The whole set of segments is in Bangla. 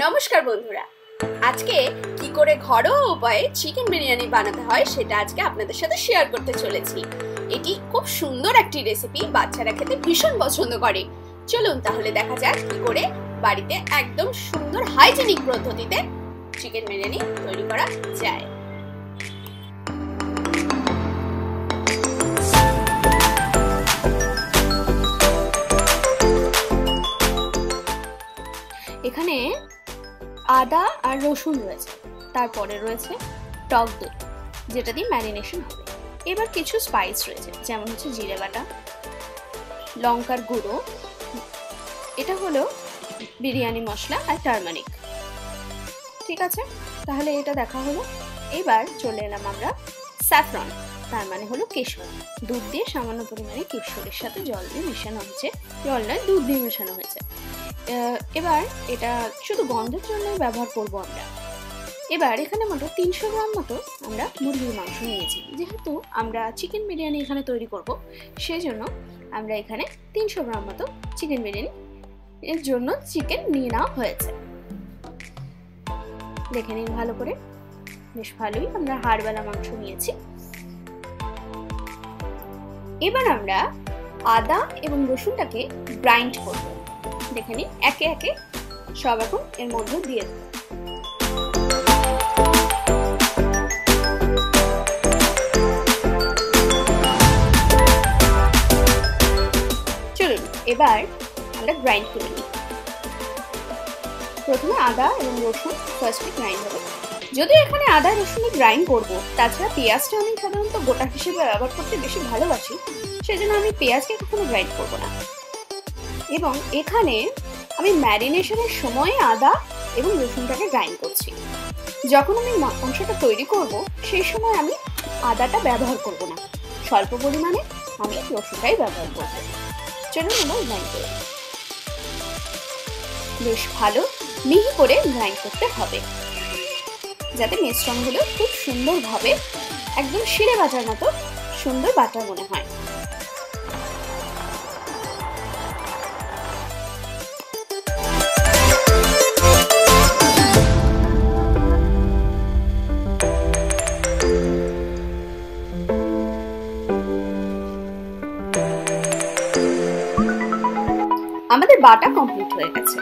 নমস্কার বন্ধুরা, আজকে কি করে ঘরোয়া উপায়ে চিকেন বিরিয়ানি বানাতে হয় সেটা আজকে আপনাদের সাথে শেয়ার করতে চলেছি। এটি খুব সুন্দর একটি রেসিপি, বাচ্চারা খেতে ভীষণ পছন্দ করে। চলুন তাহলে দেখা যাক কি করে বাড়িতে একদম সুন্দর হাইজেনিক পদ্ধতিতে চিকেন বিরিয়ানি তৈরি করা যায়। এখানে আদা আর রসুন রয়েছে, তারপরে রয়েছে টক দই যেটা দিয়ে ম্যারিনেশন হবে। এবার কিছু স্পাইস রয়েছে, যেমন হচ্ছে জিরে বাটা, লঙ্কার গুঁড়ো, এটা হলো বিরিয়ানি মশলা আর টারমারিক। ঠিক আছে, তাহলে এটা দেখা হলো। এবার চলে এলাম আমরা স্যাফরন, তার মানে হলো কেশর। দুধ দিয়ে সামান্য পরিমাণে কেশরের সাথে জল দিয়ে মেশানো হয়েছে, জল নয় দুধ দিয়ে মেশানো হয়েছে। এবার এটা শুধু গন্ধের জন্য ব্যবহার করব আমরা। এবার এখানে মোটো 300 গ্রাম মতো আমরা মুরগির মাংস নিয়েছি। যেহেতু আমরা চিকেন বিরিয়ানি এখানে তৈরি করব, সেই জন্য আমরা এখানে 300 গ্রাম মতো চিকেন বিরিয়ানি এর জন্য চিকেন নিয়ে নেওয়া হয়েছে। দেখে নিন ভালো করে, বেশ ভালোই আমরা হাড়ওয়ালা মাংস নিয়েছি। এবার আমরা আদা এবং রসুনটাকে গ্রাইন্ড করব। দেখে নিন, একে একে সব এখন এর মধ্যে দিয়ে দেব। চলুন এবার আমরা গ্রাইন্ড করে নিই। প্রথমে আদা এবং রসুন ফার্স্টে গ্রাইন্ড হবে। যদিও এখানে আদা রসুন গ্রাইন্ড করব, তাছাড়া পেঁয়াজটা আমি সাধারণত গোটা হিসেবে ব্যবহার করতে বেশি ভালোবাসি, সেজন্য আমি পেঁয়াজকে কখনো গ্রাইন্ড করব না। এবং এখানে আমি ম্যারিনেশনের সময় আদা এবং রসুনটাকে গ্রাইন্ড করছি। যখন আমি মাংসটা তৈরি করব সেই সময় আমি আদাটা ব্যবহার করব না, স্বল্প পরিমাণে আমি রসুনটাই ব্যবহার করব। চলুন আমরা গ্রাইন্ড করি। বেশ ভালো মিহি করে গ্রাইন্ড করতে হবে, যাতে মিশ্রণগুলো খুব সুন্দরভাবে একদম শিরে বাটার মতো সুন্দর বাটার মনে হয়। আমাদের বাটা কমপ্লিট হয়ে গেছে।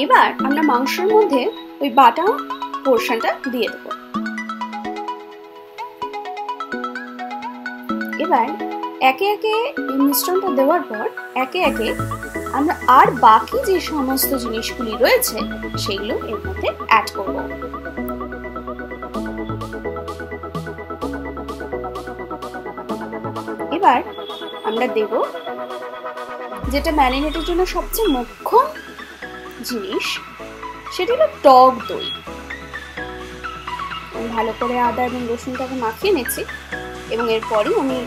এবার আমরা মাংসের মধ্যে ওই বাটা পোরশনটা দিয়ে দেব। এবার একে একে এই মিশ্রণটা দেওয়ার পর একে একে আমরা আর বাকি যে সমস্ত জিনিসগুলি রয়েছে সেগুলো এর মধ্যে অ্যাড করব। এবার আমরা দেব যেটা ম্যারিনেটের জন্য সবচেয়ে মুখ্য জিনিস, সেটা হলো টক দই। আমি ভালো করে আদা এবং রসুনটাকে মাখিয়ে নিচ্ছি এবং এরপরই আমি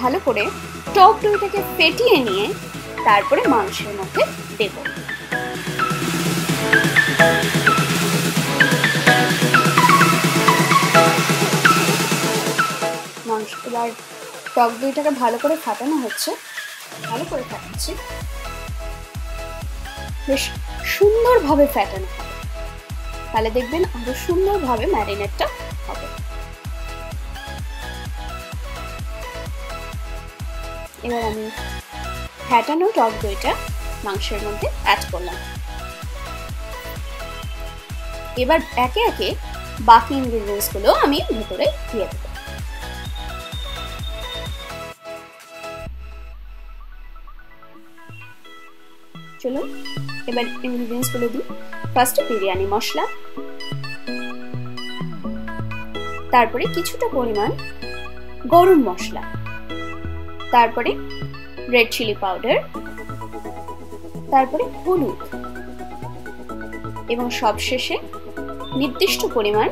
ভালো করে টক দইটাকে ফেটিয়ে নিয়ে তারপরে মাংসের মধ্যে দেব। মাংস এবার টক দইটাকে ভালো করে ফাটানো হচ্ছে, ভালো করে ফাটাচ্ছি, বেশ সুন্দরভাবে ফ্যাটানো হবে, তাহলে দেখবেন আরো সুন্দরভাবে ম্যারিনেটটা হবে। এবার আমি ফ্যাটানো টক দইটা মাংসের মধ্যে অ্যাড করলাম। এবার একে একে বাকি ইনগ্রেডিয়েন্টস গুলো আমি ভেতরে দিয়ে দেবো। চলুন এবার ইনগ্রেডিয়েন্টস গুলো দিই। ফার্স্টে বিরিয়ানি মশলা, তারপরে কিছুটা পরিমাণ গরম মশলা, তারপরে রেড চিলি পাউডার, তারপরে হলুদ এবং সবশেষে নির্দিষ্ট পরিমাণ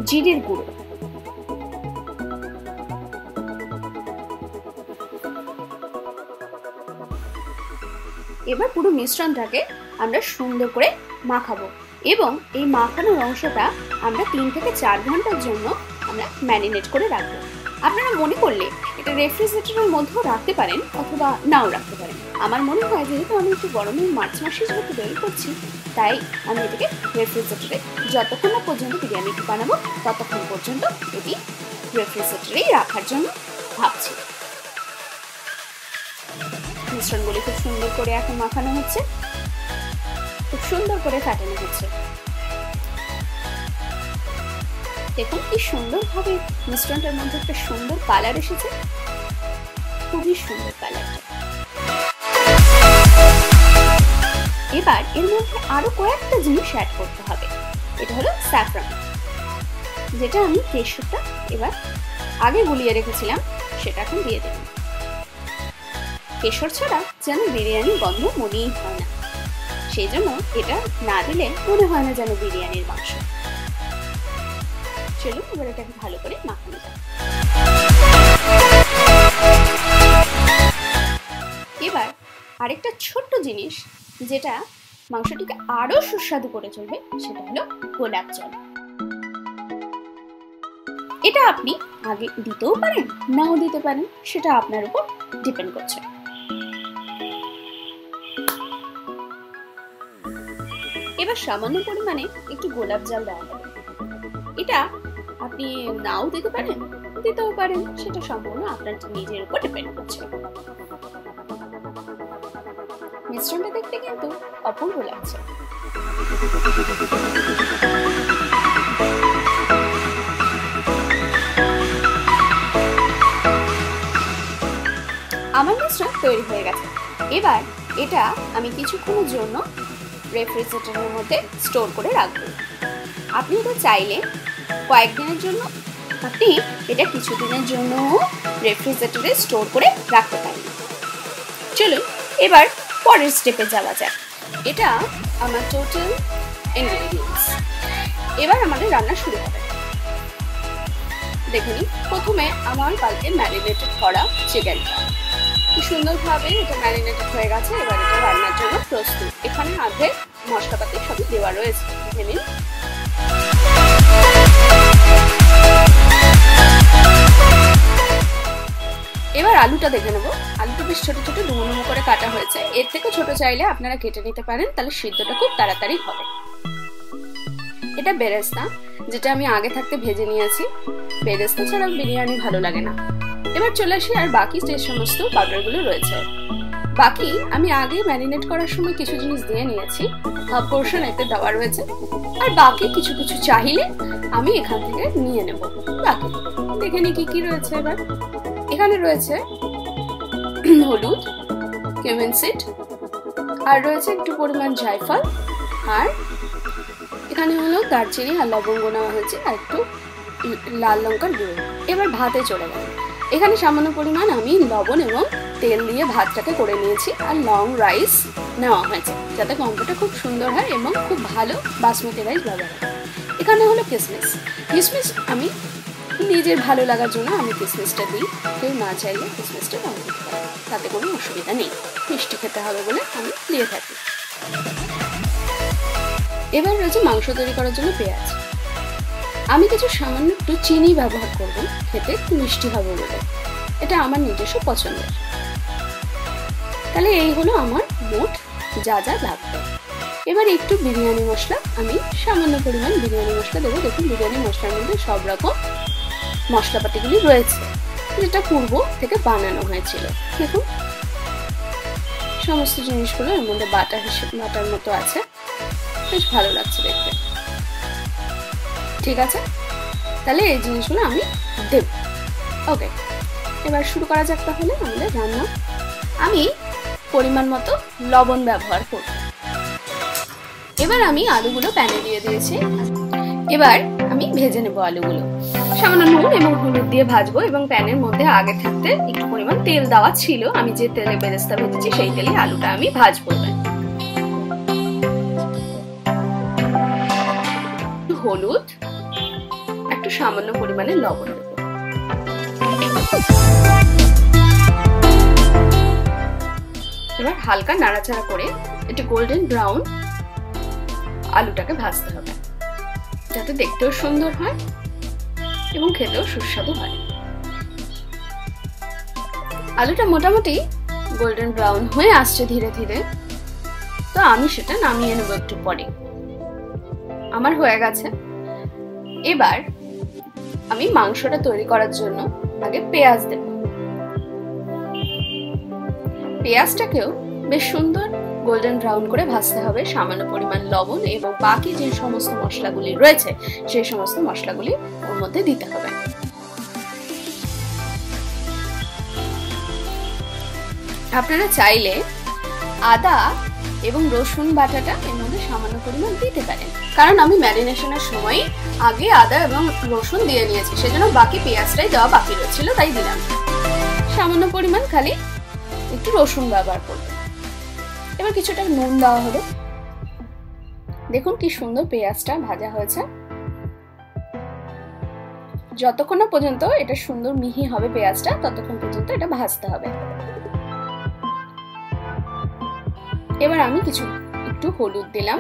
জিরের গুঁড়ো। এবার পুরো মিশ্রণটাকে আমরা সুন্দর করে মাখাবো এবং এই মাখানোর অংশটা আমরা 3 থেকে 4 ঘন্টার জন্য আমরা ম্যারিনেট করে রাখবো। আপনারা মনে করলে এটা রেফ্রিজারেটরের মধ্যেও রাখতে পারেন অথবা নাও রাখতে পারেন। আমার মনে হয় যেহেতু আমি একটু গরমের মার্চ মাসে যেহেতু তৈরি করছি, তাই আমি এটাকে রেফ্রিজারেটরে যতক্ষণ না পর্যন্ত বিরিয়ানিটি বানাবো ততক্ষণ পর্যন্ত এটি রেফ্রিজারেটরেই রাখার জন্য ভাবছি। মিশ্রণগুলি খুব সুন্দর করে এখন মাখানো হচ্ছে, খুব সুন্দর করে ফাটানো হচ্ছে। দেখুন কি সুন্দরভাবে মিশ্রণটার মধ্যে একটা সুন্দর কালার এসেছে, খুবই সুন্দর কালারটা। এবার এর মধ্যে আরো কয়েকটা জিনিস অ্যাড করতে হবে। এটা হলো স্যাফরন, যেটা আমি কেশরটা এবার আগে গুলিয়ে রেখেছিলাম সেটা এখন দিয়ে দেব। কেশর ছাড়া যেন বিরিয়ানি গন্ধ মনেই হয় না, সেই জন্য এটা না দিলে মনে হয় না যেন বিরিয়ানির মাংস। চলুন এবার এটাকে ভালো করে মাখানো যাক। এবার আরেকটা ছোট্ট জিনিস যেটা মাংসটিকে আরো সুস্বাদু করে চলবে সেটা হলো গোলাপ জল। এটা আপনি আগে দিতেও পারেন, নাও দিতে পারেন, সেটা আপনার উপর ডিপেন্ড করছে। এবার সামান্য পরিমাণে একটু গোলাপ জল দেওয়া হবে। এটা আপনি নাও দিতে পারেন, দিতেও পারেন, সেটা সম্পূর্ণ আপনার নিজের উপর ডিপেন্ড করছে। মিশ্রণটা দেখতে কিন্তু অপূর্ব লাগছে। আমার মিশ্রণ তৈরি হয়ে গেছে। এবার এটা আমি কিছুক্ষণের জন্য রেফ্রিজারেটরের মধ্যে স্টোর করে রাখবো। আপনি এটা চাইলে কয়েকদিনের জন্য, আপনি এটা কিছুদিনের জন্য রেফ্রিজারেটরে স্টোর করে রাখতে পারেন। চলুন এবার পরের স্টেপে যাওয়া যাক। এটা আমার টোটাল ইনগ্রেডিয়েন্টস। এবার আমাদের রান্না শুরু হবে। দেখুন, প্রথমে আমার কালকে ম্যারিনেটেড করা চিকেনটা কি সুন্দরভাবে এটা ম্যারিনেটেড হয়ে গেছে। এবার এটা রান্নার জন্য প্রস্তুত। এখানে অর্ধেক মশলাপাতি সবই দেওয়া রয়েছে। দেখে নিন। এবার আলুটা দেখে নেবো। আলুটা বেশ ছোট ছোট ডুমো ডুমো করে কাটা হয়েছে। এর থেকে ছোট চাইলে আপনারা কেটে নিতে পারেন, তাহলে সিদ্ধটা খুব তাড়াতাড়ি হবে। এটা বেরেস্তা, যেটা আমি আগে থাকতে ভেজে নিয়েছি। বেরেস্তা ছাড়া বিরিয়ানি ভালো লাগে না। এবার চলে আসি আর বাকি যে সমস্ত পাউডারগুলো রয়েছে। বাকি আমি আগে ম্যারিনেট করার সময় কিছু জিনিস দিয়ে নিয়েছি, হাফ পোর্শন এতে দেওয়া রয়েছে। আর বাকি কিছু কিছু চাইলে আমি এখান থেকে নিয়ে নেব। বাকি দেখে নি কি কি রয়েছে। এবার এখানে রয়েছে হলুদ, কিউমিন সিড, আর রয়েছে একটু পরিমাণ জায়ফল, আর এখানে হলো দারচিনি আর লবঙ্গ নেওয়া হয়েছে, আর একটু লাল লঙ্কার গুঁড়ো। এবার ভাতে চলে গেল। এখানে সামান্য পরিমাণ আমি লবণ এবং তেল দিয়ে ভাতটাকে করে নিয়েছি, আর লং রাইস নেওয়া হয়েছে যাতে গন্ধটা খুব সুন্দর হয় এবং খুব ভালো বাসমতি রাইস ব্যবহার হয়। এখানে হলো কিশমিশ। কিশমিশ আমি নিজের ভালো লাগার জন্য আমি কিশমিশটা দিই, কেউ না চাইলে কিশমিশটা নাও দিতে পারে, তাতে কোনো অসুবিধা নেই। মিষ্টি খেতে হবে বলে আমি দিয়ে থাকি। এবার রয়েছে মাংস তৈরি করার জন্য পেঁয়াজ। আমি কিছু সামান্য একটু চিনি ব্যবহার করব, খেতে মিষ্টি হবে বলে। এটা আমার নিজস্ব পছন্দের। তাহলে এই হলো আমার মোট যা যা লাগবে। এবার একটু বিরিয়ানি মশলা, আমি সামান্য পরিমাণ বিরিয়ানি মশলা দেবো। দেখুন বিরিয়ানি মশলার মধ্যে সব রকম মশলাপাতিগুলি রয়েছে, যেটা পূর্ব থেকে বানানো হয়েছিল। দেখুন সমস্ত জিনিসগুলো এর মধ্যে বাটার মতো আছে, বেশ ভালো লাগছে দেখতে। ঠিক আছে, তাহলে এই জিনিসগুলো আমি দেব। ওকে, এবার শুরু করা যাক তাহলে আমাদের রান্না। আমি পরিমাণ মতো লবণ ব্যবহার করব। এবার আমি আলুগুলো প্যানে দিয়ে দিয়েছি। এবার আমি ভেজে নেব আলুগুলো। সামান্য নুন এবং হলুদ দিয়ে ভাজবো, এবং প্যানের মধ্যে আগে থাকতে একটু পরিমাণ তেল দেওয়া ছিল। আমি যে তেলে বেরেস্তা ভেজেছি সেই তেলে আলুটা আমি ভাজবো। হলুদ, একটু সামান্য পরিমাণে লবণ দেব। এবার হালকা নাড়াচাড়া করে একটু গোল্ডেন ব্রাউন আলুটাকে ভাজতে হবে, যাতে দেখতেও সুন্দর হয় এবং খেতেও সুস্বাদু হয়। আলুটা মোটামুটি গোল্ডেন ব্রাউন হয়ে আসছে ধীরে ধীরে, তো আমি সেটা নামিয়ে নেব একটু পরে। আমার হয়ে গেছে। এবার আমি মাংসটা তৈরি করার জন্য আগে পেঁয়াজ দেব। পেঁয়াজটাকেও বেশ সুন্দর গোল্ডেন ব্রাউন করে ভাজতে হবে। সামান্য পরিমাণ লবণ এবং বাকি যে সমস্ত মশলাগুলি রয়েছে সেই সমস্ত মশলাগুলি ওর মধ্যে দিতে হবে। আপনারা চাইলে আদা এবং রসুন বাটাটা এর মধ্যে সামান্য পরিমাণ দিতে পারেন, কারণ আমি ম্যারিনেশনের সময় আগে আদা এবং রসুন দিয়ে নিয়েছি, সেজন্য বাকি পেঁয়াজটাই দেওয়া বাকি রয়েছিল, তাই দিলাম। সামান্য পরিমাণ খালি একটু রসুন ব্যবহার করব। এবার কিছুটা নুন দেওয়া হলো। দেখুন কি সুন্দর পেঁয়াজটা ভাজা হয়েছে। যতক্ষণ না পর্যন্ত এটা সুন্দর মিহি হবে পেঁয়াজটা, ততক্ষণ পর্যন্ত এটা ভাজতে হবে। এবার আমি একটু হলুদ দিলাম।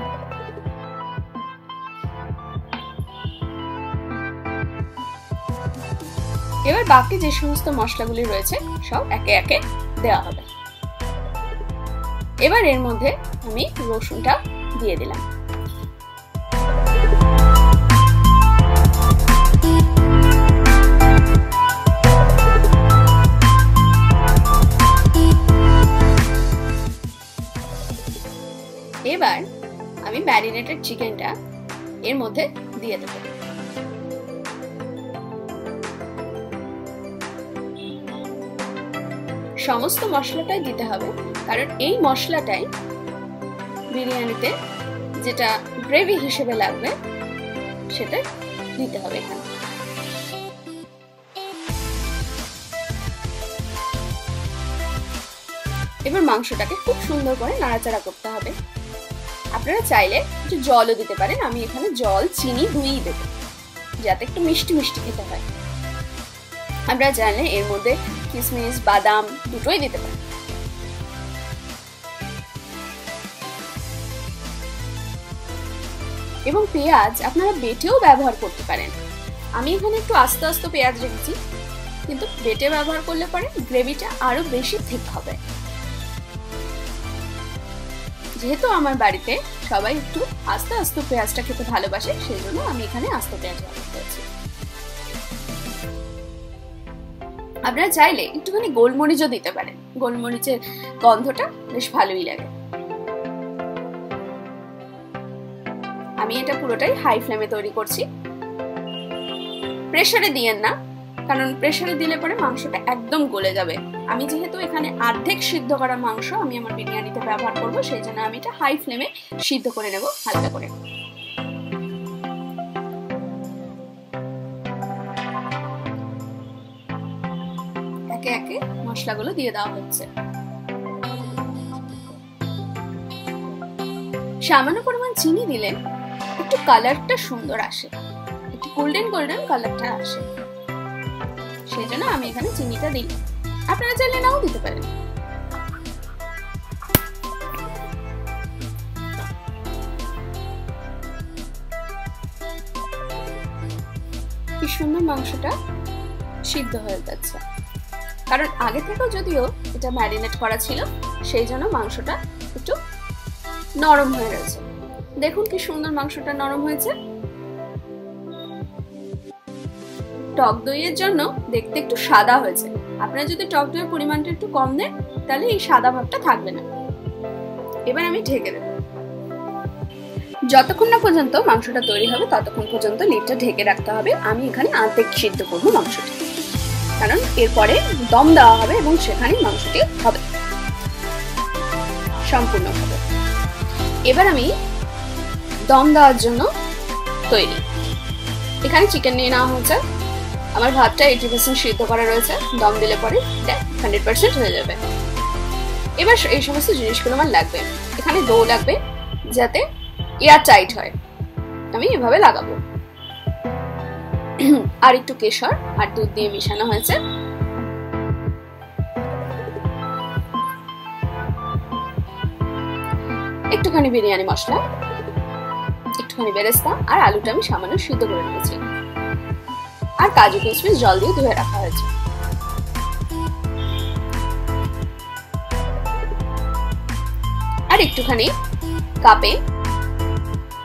এবার বাকি যে সমস্ত মশলাগুলি রয়েছে সব একে একে দেওয়া হবে। এবার এর মধ্যে আমি রসুনটা দিয়ে দিলাম। এবার আমি ম্যারিনেটেড চিকেনটা এর মধ্যে দিয়ে দেব। সমস্ত মশলাটাই দিতে হবে, কারণ এই মশলাটাই বিরিয়ানিতে যেটা গ্রেভি হিসেবে লাগবে সেটা দিতে হবে এখানে। এবার মাংসটাকে খুব সুন্দর করে নাড়াচাড়া করতে হবে। আপনারা চাইলে একটু জলও দিতে পারেন। আমি এখানে জল, চিনি দুইই দেব, যাতে একটু মিষ্টি মিষ্টি খেতে হয়। আপনারা চাইলে এর মধ্যে কিশমিশ, বাদাম দুটোই দিতে পারেন। এবং পেঁয়াজ আপনারা বেটেও ব্যবহার করতে পারেন। আমি এখানে একটু আস্তে আস্তে পেঁয়াজ রেখেছি, কিন্তু বেটে ব্যবহার করলে পরে গ্রেভিটা আরো বেশি ঠিক হবে। যেহেতু আমার বাড়িতে সবাই একটু আস্তে আস্তে পেঁয়াজটা খেতে ভালোবাসে, সেই জন্য আমি এখানে আস্তে পেঁয়াজ ব্যবহার করেছি। আপনারা চাইলে একটুখানি গোলমরিচও দিতে পারেন, গোলমরিচের গন্ধটা বেশ ভালোই লাগে। আমি এটা পুরোটাই হাই ফ্লেমে তৈরি করছি। প্রেসারে দিয়েন না, কারণ প্রেসারে দিলে পরে মাংসটা একদম গলে যাবে। আমি যেহেতু এখানে অর্ধেক সিদ্ধ করা মাংস আমি আমার বিরিয়ানিতে ব্যবহার করব, সেই জন্য আমি এটা হাই ফ্লেমে সিদ্ধ করে নেব হালকা করে। একে একে মশলাগুলো দিয়ে দেওয়া হচ্ছে। সামান্য পরিমাণ চিনি দিলে একটু কালারটা সুন্দর আসে, একটু গোল্ডেন গোল্ডেন কালারটা আসে, সেই জন্য আমি এখানে চিনিটা দিই। আপনারা চাইলে নাও দিতে পারেন। কি সুন্দর মাংসটা সিদ্ধ হয়ে যাচ্ছে, কারণ আগে থেকেও যদিও এটা ম্যারিনেট করা ছিল, সেই জন্য মাংসটা একটু নরম হয়ে রয়েছে। দেখুন কি সুন্দর মাংসটা নরম হয়েছে। টক দইয়ের জন্য দেখতে একটু সাদা হয়েছে। আপনারা যদি টক দইয়ের পরিমাণটা একটু কম দেন, তাহলে এই সাদা ভাবটা থাকবে না। এবার আমি ঢেকে দেব। যতক্ষণ না পর্যন্ত মাংসটা তৈরি হবে ততক্ষণ পর্যন্ত লিডটা ঢেকে রাখতে হবে। আমি এখানে অর্ধেক সিদ্ধ করবো মাংসটি, কারণ এরপরে দম দেওয়া হবে এবং সেখানেই মাংসটি হবে সম্পূর্ণভাবে। এবার আমি দম দেওয়ার জন্য তৈরি। এখানে চিকেন নিয়ে নেওয়া হয়েছে। আমার ভাতটা 80% সিদ্ধ করা রয়েছে, দম দিলে পরে 100% হয়ে যাবে। এবার এই সমস্ত জিনিসগুলো আমার লাগবে। এখানে ডো লাগবে যাতে এয়ার টাইট হয়, আমি এভাবে লাগাবো। আর একটু কেশর আর দুধ দিয়ে মিশানো হয়েছে। একটুখানি বিরিয়ানি মশলা, একটুখানি বেরেস্তা, আর আলুটা আমি সামান্য সিদ্ধ করে রেখেছি, আর কাজু কিশমিশ জল দিয়ে ধুয়ে রাখা হয়েছে। আর একটুখানি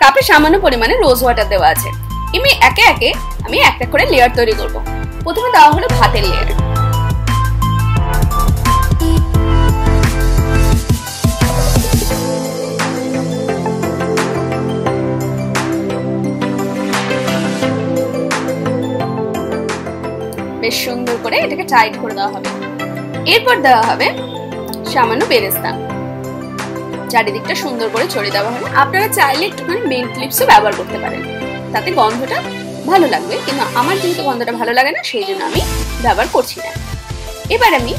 কাপে সামান্য পরিমাণে রোজ ওয়াটার দেওয়া আছে। আমি একে একে আমি একটা করে লেয়ার তৈরি করব। প্রথমে দেওয়া হলো ভাতের লেয়ার। বেশ সুন্দর করে এটাকে টাইট করে দেওয়া হবে। এরপর দেওয়া হবে সামান্য বেরেস্তা, চারিদিকটা সুন্দর করে ছড়িয়ে দেওয়া হবে। আপনারা চাইলে একটুখানি মিন্ট লিভসও ব্যবহার করতে পারেন, তাতে গন্ধটা ভালো লাগবে, কিন্তু আমার যেহেতু গন্ধটা ভালো লাগে না সেই জন্য আমি ব্যবহার করছি না। এবার আমি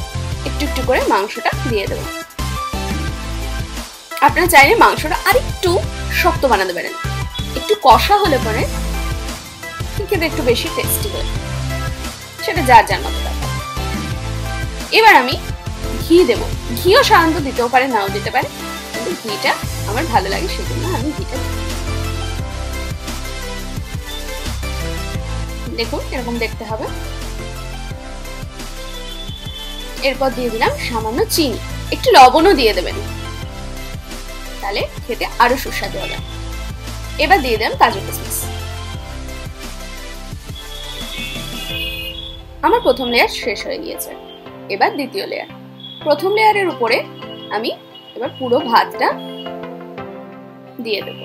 একটু একটু করে মাংসটা দিয়ে দেবো। আপনারা চাইলে মাংসটা আরেকটু শক্ত বানাতে পারেন, একটু কষা হলে পরে খেতে একটু বেশি টেস্টি হয়, সেটা যার যার মতো ব্যাপার। এবার আমি ঘি দেব। ঘিও সাধারণত দিতেও পারে, নাও দিতে পারে, কিন্তু ঘিটা আমার ভালো লাগে সেই জন্য আমি ঘিটা দিই। দেখুন এরকম দেখতে হবে। এরপর দিয়ে দিলাম সামান্য চিনি, একটু লবণও দিয়ে দেবেন, তাহলে খেতে আরো সুস্বাদু হবে। এবার দিয়ে দিলাম কাজু কিশমিশ। আমার প্রথম লেয়ার শেষ হয়ে গিয়েছে, এবার দ্বিতীয় লেয়ার। প্রথম লেয়ারের উপরে আমি এবার পুরো ভাতটা দিয়ে দেব।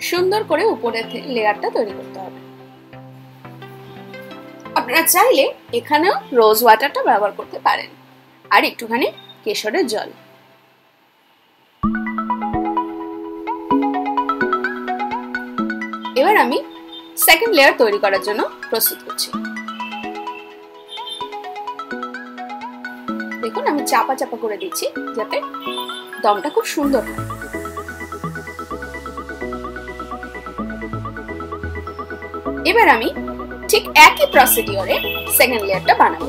সুন্দর করে উপরে লেয়ারটা তৈরি করতে হবে। আপনারা চাইলে এখানেও রোজ ওয়াটারটা ব্যবহার করতে পারেন, আর একটুখানি কেশরের জল। এবার আমি সেকেন্ড লেয়ার তৈরি করার জন্য প্রস্তুত করছি। দেখুন আমি চাপা চাপা করে দিচ্ছি যাতে দমটা খুব সুন্দর হয়। এবার আমি ঠিক একই প্রসিডিওরে সেকেন্ড লেয়ারটা বানাবো।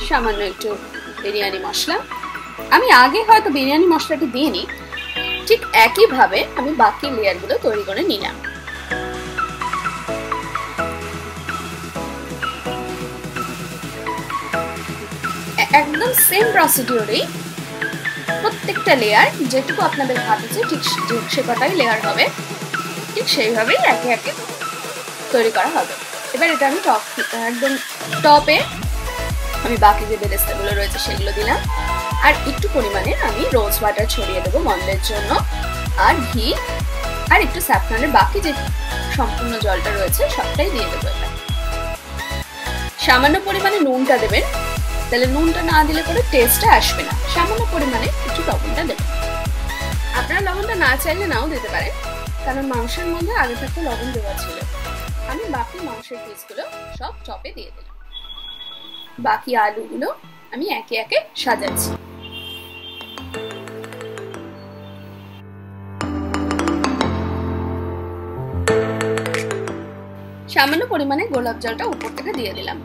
সামান্য একটু বিরিয়ানি মশলা, আমি আগে হয়তো বিরিয়ানি মশলাটি দিইনি, ঠিক একই ভাবে আমি বাকি লেয়ারগুলো তৈরি করে নিলাম। একদম সেম প্রসিডিওরেই প্রত্যেকটা লেয়ার যেটুকু আপনাদের হাত আছে ঠিক সে কটাই লেয়ার হবে, ঠিক সেইভাবেই একে একে তৈরি করা হবে। এবার এটা আমি একদম টপে আমি বাকি যে বেরেস্তাগুলো রয়েছে সেগুলো দিলাম, আর একটু পরিমাণে আমি রোজ ওয়াটার ছড়িয়ে দেবো গন্ধের জন্য, আর ঘি আর একটু স্যাফরনের বাকি যে সম্পূর্ণ জলটা রয়েছে সবটাই দিয়ে দেবো। এটা সামান্য পরিমাণে নুনটা দেবেন, তাহলে নুনটা না দিলে পরে টেস্টটা আসবে না। সামান্য পরিমাণে একটু লবণটা দেবেন। আপনারা লবণটা না চাইলে নাও দিতে পারেন, কারণ মাংসের মধ্যে আগে থাকতে লবণ দেওয়া ছিল। আমি বাকি মাংসের পিসগুলো সব চপে দিয়ে দিলাম। বাকি আলুগুলো আমি একে একে সাজাচ্ছি। সামান্য পরিমাণে গোলাপ জলটা উপর থেকে দিয়ে দিলাম।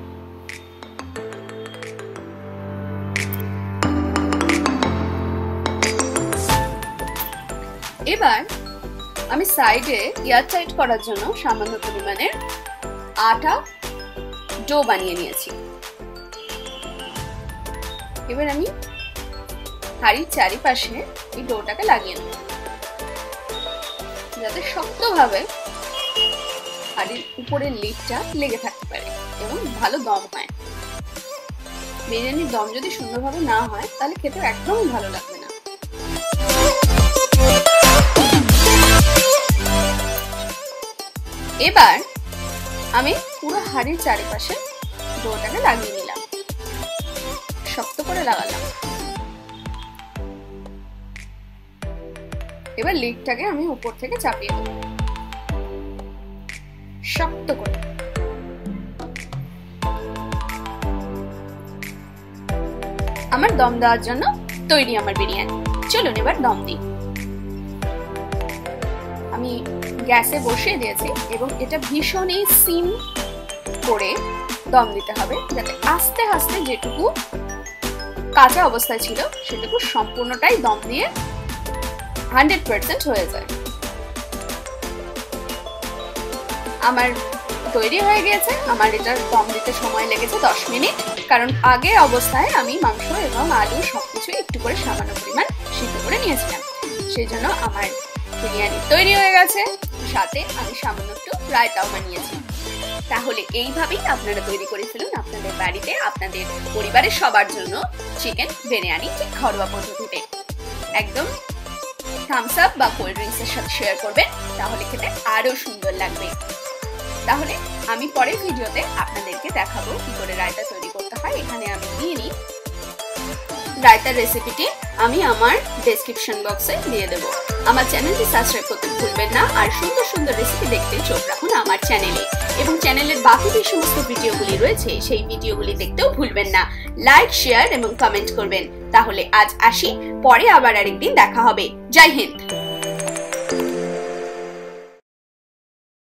এবার আমি সাইডে এয়ারটাইট করার জন্য সামান্য পরিমাণে আটা ডো বানিয়ে নিয়েছি। এবার আমি হাঁড়ির চারিপাশে এই ডোটাকে লাগিয়ে নেব, যাতে শক্তভাবে হাঁড়ির উপরের লিডটা লেগে থাকতে পারে এবং ভালো দম হয়। বিরিয়ানির দম যদি সুন্দরভাবে না হয় তাহলে খেতে একদমই ভালো লাগবে না। এবার আমি পুরো হাঁড়ির চারিপাশে ডোটাকে লাগিয়ে নিলাম, শক্ত করে লাগালাম। এবার লিডটাকে আমি উপর থেকে চাপিয়ে দেব শক্ত করে। আমার দম দেওয়ার জন্য তৈরি আমার বিরিয়ানি। চলুন এবার দম দিই। আমি গ্যাসে বসিয়ে দিয়েছি এবং এটা ভীষণই সিম করে দম দিতে হবে, যাতে আস্তে আস্তে যেটুকু কাঁচা অবস্থায় ছিল সেটুকু সম্পূর্ণটাই দম দিয়ে 100% হয়ে যায়। আমার তৈরি হয়ে গিয়েছে। আমার এটা দম দিতে সময় লেগেছে 10 মিনিট, কারণ আগে অবস্থায় আমি মাংস এবং আলু সবকিছু একটু করে সামান্য পরিমাণ সিদ্ধ করে নিয়েছিলাম। সেই জন্য আমার বিরিয়ানি তৈরি হয়ে গেছে। সাথে আমি সামান্য একটু রায়তাও বানিয়েছি। তাহলে এইভাবেই আপনারা তৈরি করে ফেলুন আপনাদের বাড়িতে আপনাদের পরিবারের সবার জন্য চিকেন বিরিয়ানি, ঠিক ঘরোয়া পদ্ধতিতে। একদম থামস আপ বা কোল্ড ড্রিঙ্কসের সাথে শেয়ার করবেন, তাহলে খেতে আরো সুন্দর লাগবে। তাহলে আমি পরের ভিডিওতে আপনাদেরকে দেখাবো কি করে রায়তা তৈরি করতে হয়। এখানে আমি নিয়ে নিই রায়তার রেসিপিটি, আমি আমার ডেসক্রিপশন বক্সে দিয়ে দেবো। আমার চ্যানেলটি সাবস্ক্রাইব করতে ভুলবেন না, আর সুন্দর সুন্দর রেসিপি দেখতে চোখ রাখুন আমার চ্যানেলে। এবং চ্যানেলের বাকি যে সমস্ত ভিডিওগুলি রয়েছে সেই ভিডিওগুলি দেখতেও ভুলবেন না। লাইক, শেয়ার এবং কমেন্ট করবেন। তাহলে আজ আসি, পরে আবার আরেকদিন দেখা হবে। জয় হিন্দ।